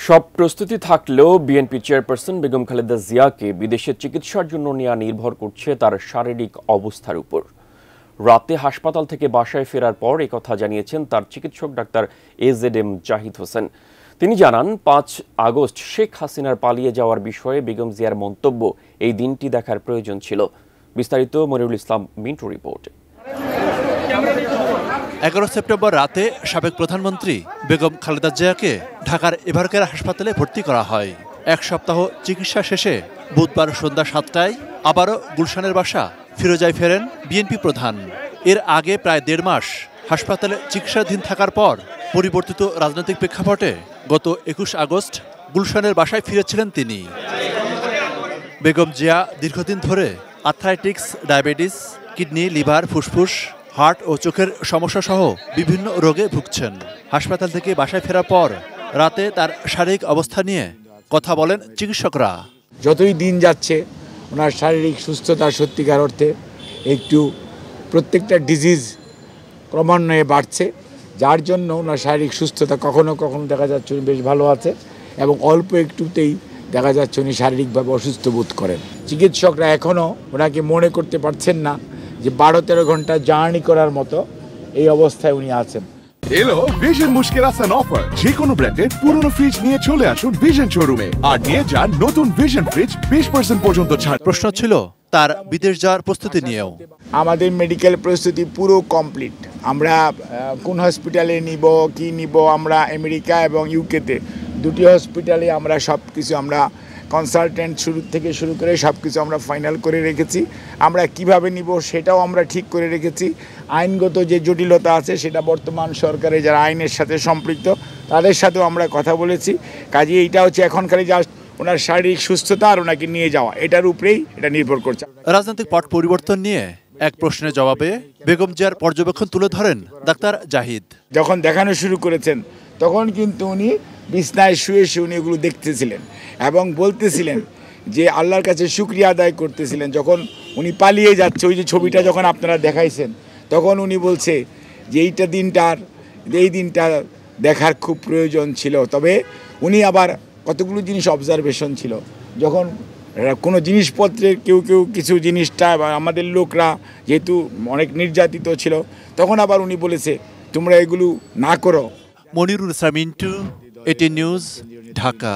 সব প্রস্তুতি থাকলেও বিএনপি চেয়ারপারসন বেগম খালেদা জিয়াকে বিদেশে চিকিৎসার জন্য নেওয়া নির্ভর করছে তার শারীরিক অবস্থার উপর। রাতে হাসপাতাল থেকে বাসায় ফেরার পর একথা জানিয়েছেন তার চিকিৎসক ডাক্তার AZM জাহিদ হোসেন। তিনি জানান, 5 আগস্ট শেখ হাসিনার পালিয়ে যাওয়ার বিষয়ে বেগম জিয়ার মন্তব্য এই দিনটি দেখার প্রয়োজন ছিল। বিস্তারিত মনিরুল ইসলাম মিন্টু রিপোর্টে। 11 সেপ্টেম্বর রাতে সাবেক প্রধানমন্ত্রী বেগম খালেদা জিয়াকে ঢাকার এভারকেয়ার হাসপাতালে ভর্তি করা হয়। এক সপ্তাহ চিকিৎসা শেষে বুধবার সন্ধ্যা 7টায় আবারও গুলশানের বাসা ফিরোজায় ফেরেন বিএনপি প্রধান। এর আগে প্রায় 1.5 মাস হাসপাতালে চিকিৎসাধীন থাকার পর পরিবর্তিত রাজনৈতিক প্রেক্ষাপটে গত 21 আগস্ট গুলশানের বাসায় ফিরেছিলেন তিনি। বেগম জিয়া দীর্ঘদিন ধরে আর্থ্রাইটিস, ডায়াবেটিস, কিডনি, লিভার, ফুসফুস, হার্ট ও চোখের সমস্যা সহ বিভিন্ন রোগে ভুগছেন। হাসপাতাল থেকে বাসায় ফেরার পর রাতে তার শারীরিক অবস্থা নিয়ে কথা বলেন চিকিৎসকরা। যতই দিন যাচ্ছে ওনার শারীরিক সুস্থতা সত্যিকার অর্থে একটু প্রত্যেকটা ডিজিজ ক্রমান্বয়ে বাড়ছে, যার জন্য ওনার শারীরিক সুস্থতা কখনো কখনো দেখা যাচ্ছে উনি বেশ ভালো আছে এবং অল্প একটুতেই দেখা যাচ্ছে উনি শারীরিকভাবে অসুস্থ বোধ করেন। চিকিৎসকরা এখনও ওনাকে মনে করতে পারছেন না যে 12-13 ঘন্টা জার্নি করার মতো এই অবস্থায় উনি আছেন। এলো ভিশন মুশকিল আসান অফার। যে কোনো ব্র্যান্ডের পুরনো ফ্রিজ নিয়ে চলে আসুন ভিশন শোরুমে আর নিয়ে যান নতুন ভিশন ফ্রিজ 20% পর্যন্ত ছাড়। প্রশ্ন ছিল তার বিদেশ যাওয়ার প্রস্তুতি নিয়েও। আমাদের মেডিকেল প্রস্তুতি পুরো কমপ্লিট। আমরা কোন হসপিটালে নিব, কি নিব, আমরা আমেরিকা এবং ইউকেতে দুটি হসপিটালে আমরা সব কিছু আমরা কনসালটেন্ট থেকে শুরু করে সব কিছু আমরা ফাইনাল করে রেখেছি। আমরা কিভাবে নিব সেটাও আমরা ঠিক করে রেখেছি। আইনগত যে জটিলতা আছে সেটা বর্তমান সরকারে যারা আইনের সাথে সম্পৃক্ত তাদের সাথেও আমরা কথা বলেছি। কাজে এইটা হচ্ছে এখনকার জাস্ট ওনার শারীরিক সুস্থতা আর ওনাকে নিয়ে যাওয়া, এটার উপরেই এটা নির্ভর করছে। রাজনৈতিক পট পরিবর্তন নিয়ে এক প্রশ্নের জবাবে বেগম জিয়ার পর্যবেক্ষণ তুলে ধরেন ডাক্তার জাহিদ। যখন দেখানো শুরু করেছেন তখন কিন্তু উনি বিছনায় শুয়ে উনি এগুলো দেখতেছিলেন এবং বলতেছিলেন যে আল্লাহর কাছে শুকরিয়া আদায় করতেছিলেন। যখন উনি পালিয়ে যাচ্ছে, ওই যে ছবিটা যখন আপনারা দেখাইছেন, তখন উনি বলছে যে এই দিনটা দেখার খুব প্রয়োজন ছিল। তবে উনি আবার কতগুলো জিনিস অবজারভেশন ছিল, যখন কোনো জিনিসপত্রের কেউ কিছু জিনিসটা আমাদের লোকরা যেহেতু অনেক নির্যাতিত ছিল, তখন আবার উনি বলেছে তোমরা এগুলো না করো। Monirul Islam Mintu, ATN news, Dhaka.